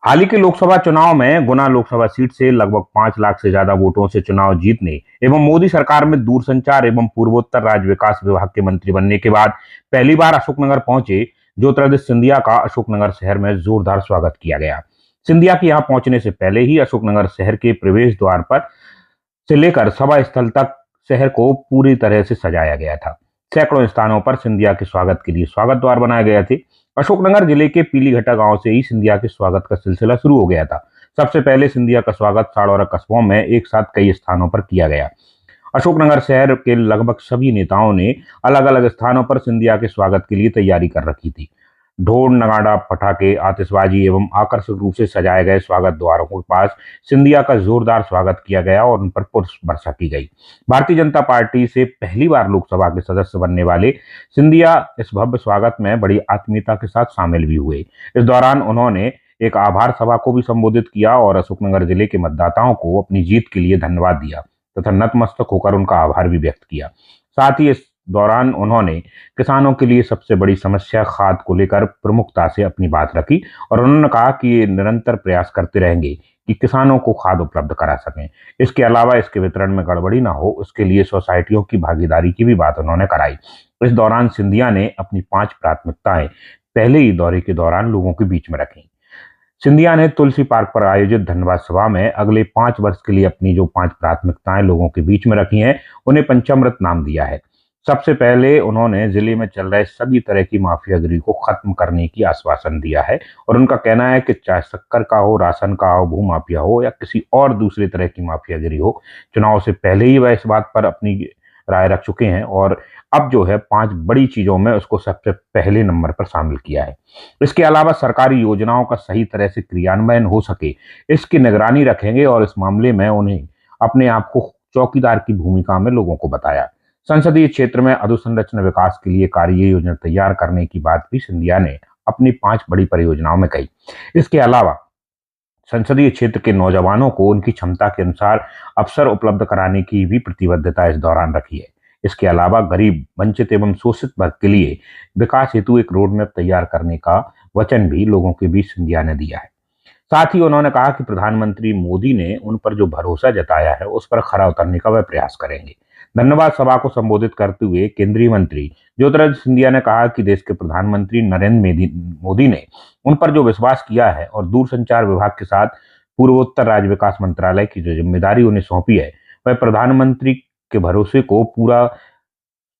हाल ही के लोकसभा चुनाव में गुना लोकसभा सीट से लगभग 5 लाख से ज्यादा वोटों से चुनाव जीतने एवं मोदी सरकार में दूरसंचार एवं पूर्वोत्तर राज्य विकास विभाग के मंत्री बनने के बाद पहली बार अशोकनगर पहुंचे ज्योतिरादित्य सिंधिया का अशोकनगर शहर में जोरदार स्वागत किया गया। सिंधिया के यहां पहुंचने से पहले ही अशोकनगर शहर के प्रवेश द्वार पर से लेकर सभा स्थल तक शहर को पूरी तरह से सजाया गया था। सैकड़ों स्थानों पर सिंधिया के स्वागत के लिए स्वागत द्वार बनाए गए थे। अशोकनगर जिले के पीलीघटा गांव से ही सिंधिया के स्वागत का सिलसिला शुरू हो गया था। सबसे पहले सिंधिया का स्वागत साड़ौरा कस्बों में एक साथ कई स्थानों पर किया गया। अशोकनगर शहर के लगभग सभी नेताओं ने अलग अलग स्थानों पर सिंधिया के स्वागत के लिए तैयारी कर रखी थी। ढोल नगाड़ा पटाखे आतिशबाजी एवं आकर्षक रूप से सजाए गए स्वागत द्वारों के पास सिंधिया का जोरदार स्वागत किया गया और उन पर पुष्प वर्षा की गई। भारतीय जनता पार्टी से पहली बार लोकसभा के सदस्य बनने वाले सिंधिया इस भव्य स्वागत में बड़ी आत्मीयता के साथ शामिल भी हुए। इस दौरान उन्होंने एक आभार सभा को भी संबोधित किया और अशोकनगर जिले के मतदाताओं को अपनी जीत के लिए धन्यवाद दिया तथा नतमस्तक होकर उनका आभार भी व्यक्त किया। साथ ही इस दौरान उन्होंने किसानों के लिए सबसे बड़ी समस्या खाद को लेकर प्रमुखता से अपनी बात रखी और उन्होंने कहा कि ये निरंतर प्रयास करते रहेंगे कि किसानों को खाद उपलब्ध करा सकें। इसके अलावा इसके वितरण में गड़बड़ी ना हो, उसके लिए सोसाइटियों की भागीदारी की भी बात उन्होंने कराई। इस दौरान सिंधिया ने अपनी 5 प्राथमिकताएं पहले ही दौरे के दौरान लोगों के बीच में रखी। सिंधिया ने तुलसी पार्क पर आयोजित धन्यवाद सभा में अगले 5 वर्ष के लिए अपनी जो 5 प्राथमिकताएं लोगों के बीच में रखी हैं, उन्हें पंचामृत नाम दिया है। सबसे पहले उन्होंने जिले में चल रहे सभी तरह की माफियागिरी को खत्म करने की आश्वासन दिया है और उनका कहना है कि चाहे शक्कर का हो, राशन का हो, भू माफिया हो या किसी और दूसरे तरह की माफियागिरी हो, चुनाव से पहले ही वह इस बात पर अपनी राय रख चुके हैं और अब जो है 5 बड़ी चीजों में उसको सबसे पहले नंबर पर शामिल किया है। इसके अलावा सरकारी योजनाओं का सही तरह से क्रियान्वयन हो सके, इसकी निगरानी रखेंगे और इस मामले में उन्हें अपने आप को चौकीदार की भूमिका में लोगों को बताया। संसदीय क्षेत्र में अधोसंरचना विकास के लिए कार्य योजना तैयार करने की बात भी सिंधिया ने अपनी 5 बड़ी परियोजनाओं में कही। इसके अलावा संसदीय क्षेत्र के नौजवानों को उनकी क्षमता के अनुसार अवसर उपलब्ध कराने की भी प्रतिबद्धता इस दौरान रखी है। इसके अलावा गरीब, वंचित एवं शोषित वर्ग के लिए विकास हेतु एक रोड मैप तैयार करने का वचन भी लोगों के बीच सिंधिया ने दिया है। साथ ही उन्होंने कहा कि प्रधानमंत्री मोदी ने उन पर जो भरोसा जताया है उस पर खरा उतरने का वह प्रयास करेंगे। धन्यवाद सभा को संबोधित करते हुए केंद्रीय मंत्री ज्योतिरादित्य सिंधिया ने कहा कि देश के प्रधानमंत्री नरेंद्र मोदी ने उन पर जो विश्वास किया है और दूरसंचार विभाग के साथ पूर्वोत्तर राज्य विकास मंत्रालय की जो जिम्मेदारी उन्हें सौंपी है, वह प्रधानमंत्री के भरोसे को पूरा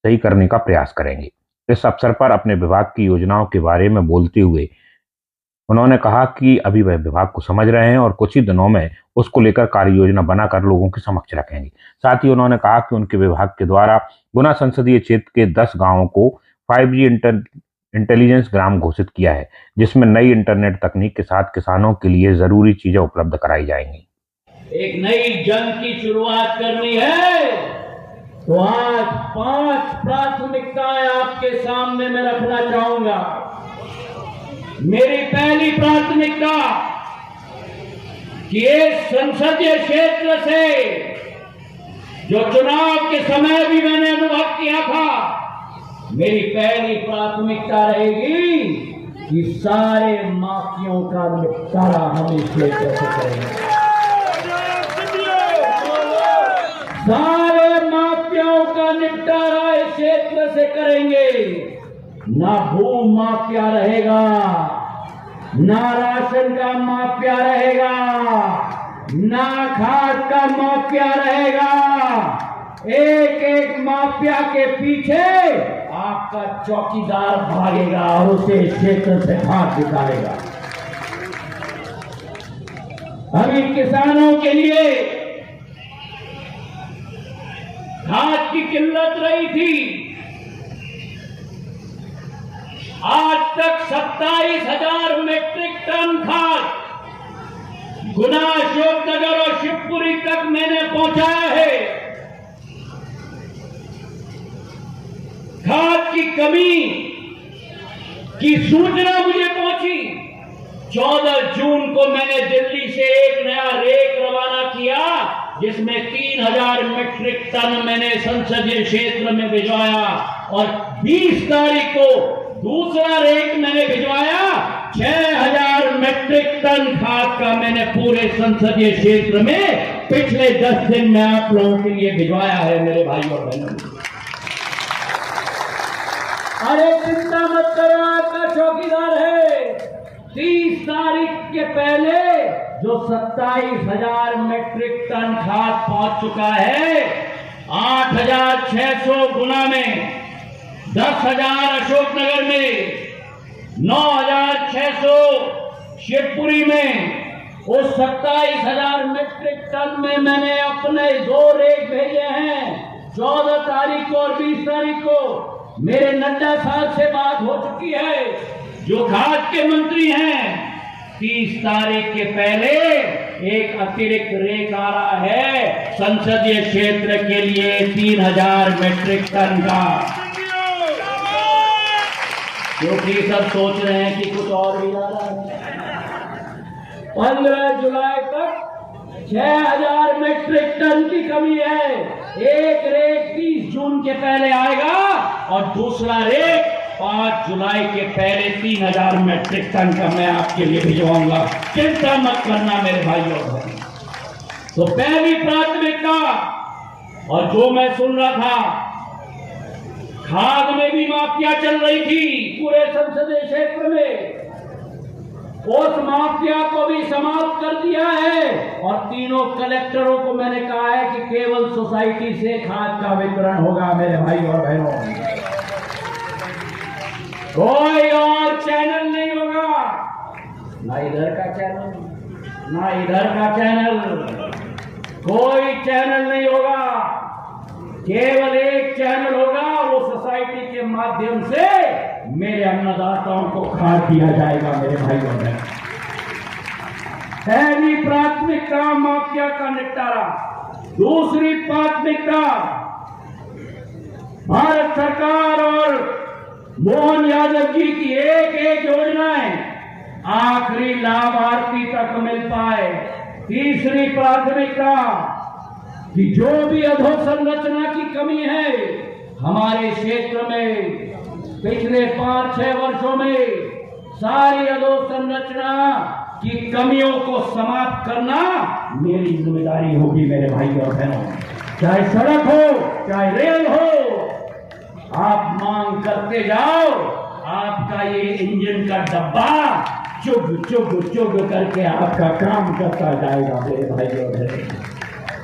सही करने का प्रयास करेंगे। इस अवसर पर अपने विभाग की योजनाओं के बारे में बोलते हुए उन्होंने कहा कि अभी वह विभाग को समझ रहे हैं और कुछ ही दिनों में उसको लेकर कार्य योजना बनाकर लोगों के समक्ष रखेंगे। साथ ही उन्होंने कहा कि उनके विभाग के द्वारा गुना संसदीय क्षेत्र के 10 गांवों को 5G इंटेलिजेंस ग्राम घोषित किया है, जिसमें नई इंटरनेट तकनीक के साथ किसानों के लिए जरूरी चीजें उपलब्ध कराई जाएंगी। एक नई जंग की शुरुआत करनी है तो आज 5 प्राथमिकताएं आपके सामने मैं रखना चाहूंगा। मेरी पहली प्राथमिकता कि इस संसदीय क्षेत्र से जो चुनाव के समय भी मैंने अनुभव किया था, मेरी पहली प्राथमिकता रहेगी कि सारे माफियों का निपटारा हम इस क्षेत्र से करेंगे। सारे माफियाओं का निपटारा इस क्षेत्र से करेंगे। ना भू माफिया रहेगा, ना राशन का माफिया रहेगा, ना खाद का माफिया रहेगा। एक एक माफिया के पीछे आपका चौकीदार भागेगा और उसे क्षेत्र से भाग निकालेगा। अभी किसानों के लिए खाद की किल्लत रही थी। आज तक 27,000 मीट्रिक टन खाद गुना, अशोकनगर और शिवपुरी तक मैंने पहुंचाया है। खाद की कमी की सूचना मुझे पहुंची। 14 जून को मैंने दिल्ली से एक नया रेक रवाना किया, जिसमें 3,000 मीट्रिक टन मैंने संसदीय क्षेत्र में भिजवाया और 20 तारीख को दूसरा रेक मैंने भिजवाया 6000 मेट्रिक टन खाद का मैंने पूरे संसदीय क्षेत्र में पिछले 10 दिन में आप लोगों के लिए भिजवाया है मेरे भाई और बहनों। अरे चिंता मत करो, आपका चौकीदार है। 30 तारीख के पहले जो 27,000 मेट्रिक टन खाद पहुंच चुका है, 8,600 गुना में, 10,000 अशोकनगर में, 9,600 शिवपुरी में, उस 27,000 मेट्रिक टन में मैंने अपने 2 रेक भेजे हैं। 14 तारीख को और 20 तारीख को मेरे नड्डा साहब से बात हो चुकी है, जो खाद के मंत्री हैं। 30 तारीख के पहले एक अतिरिक्त रेक आ रहा है संसदीय क्षेत्र के लिए 3,000 मेट्रिक टन का, क्योंकि सब सोच रहे हैं कि कुछ और भी आ रहा है। 15 जुलाई तक 6,000 मेट्रिक टन की कमी है। एक रेक 30 जून के पहले आएगा और दूसरा रेक 5 जुलाई के पहले 3,000 मेट्रिक टन का मैं आपके लिए भिजवाऊंगा। चिंता मत करना मेरे भाइयों। तो पहली प्राथमिकता, और जो मैं सुन रहा था, खाद में भी माफिया चल रही थी पूरे संसदीय क्षेत्र में, उस माफिया को भी समाप्त कर दिया है। और तीनों कलेक्टरों को मैंने कहा है कि केवल सोसाइटी से खाद का वितरण होगा मेरे भाई और बहनों। कोई और चैनल नहीं होगा, ना इधर का चैनल, ना इधर का चैनल, कोई चैनल नहीं होगा। केवल एक चैनल होगा, वो सोसाइटी के माध्यम से मेरे अन्नदाताओं को खाद दिया जाएगा मेरे भाई और बहन। पहली प्राथमिकता माफिया का निपटारा। दूसरी प्राथमिकता, भारत सरकार और मोहन यादव जी की एक एक योजनाएं आखिरी लाभार्थी तक मिल पाए। तीसरी प्राथमिकता कि जो भी अधोसंरचना की कमी है हमारे क्षेत्र में पिछले 5-6 वर्षों में, सारी अधोसंरचना की कमियों को समाप्त करना मेरी जिम्मेदारी होगी मेरे भाई और बहनों। चाहे सड़क हो, चाहे रेल हो, आप मांग करते जाओ, आपका ये इंजन का डब्बा चुग चुग चुग करके आपका काम करता जाएगा मेरे भाई और बहनों।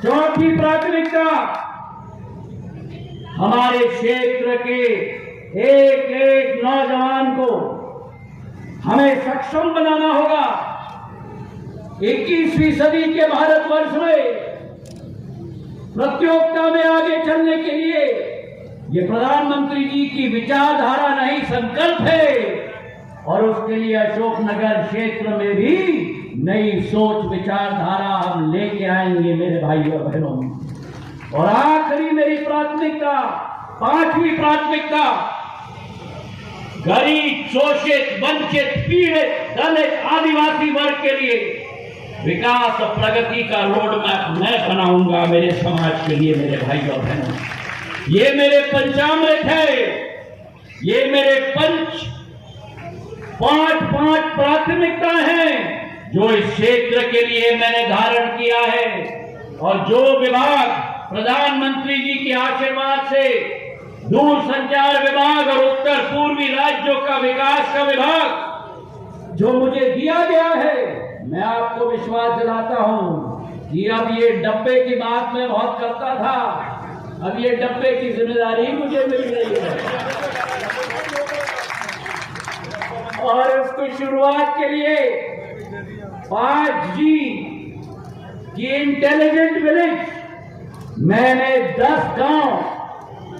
चौथी प्राथमिकता, हमारे क्षेत्र के एक एक नौजवान को हमें सक्षम बनाना होगा। 21वीं सदी के भारतवर्ष में प्रतियोगिता में आगे चलने के लिए ये प्रधानमंत्री जी की विचारधारा नहीं, संकल्प है। और उसके लिए अशोकनगर क्षेत्र में भी नई सोच विचारधारा हम लेके आएंगे मेरे भाई और बहनों। और आखिरी मेरी प्राथमिकता, 5वीं प्राथमिकता, गरीब, शोषित, वंचित, पीड़ित, दलित, आदिवासी वर्ग के लिए विकास और प्रगति का रोड मैप मैं बनाऊंगा मेरे समाज के लिए मेरे भाई और बहनों। ये मेरे पंचामृत है, ये मेरे पांच प्राथमिकता हैं जो इस क्षेत्र के लिए मैंने धारण किया है। और जो विभाग प्रधानमंत्री जी के आशीर्वाद से दूरसंचार विभाग और उत्तर पूर्वी राज्यों का विकास का विभाग जो मुझे दिया गया है, मैं आपको विश्वास दिलाता हूं कि अब ये डब्बे की बात मैं बहुत करता था, अब ये डब्बे की जिम्मेदारी मुझे मिल रही है। और उसकी शुरुआत के लिए 5G की इंटेलिजेंट विलेज मैंने 10 गांव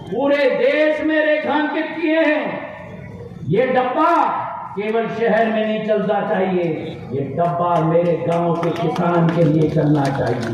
पूरे देश में रेखांकित किए हैं। ये डब्बा केवल शहर में नहीं चलना चाहिए, ये डब्बा मेरे गांव के किसान के लिए चलना चाहिए।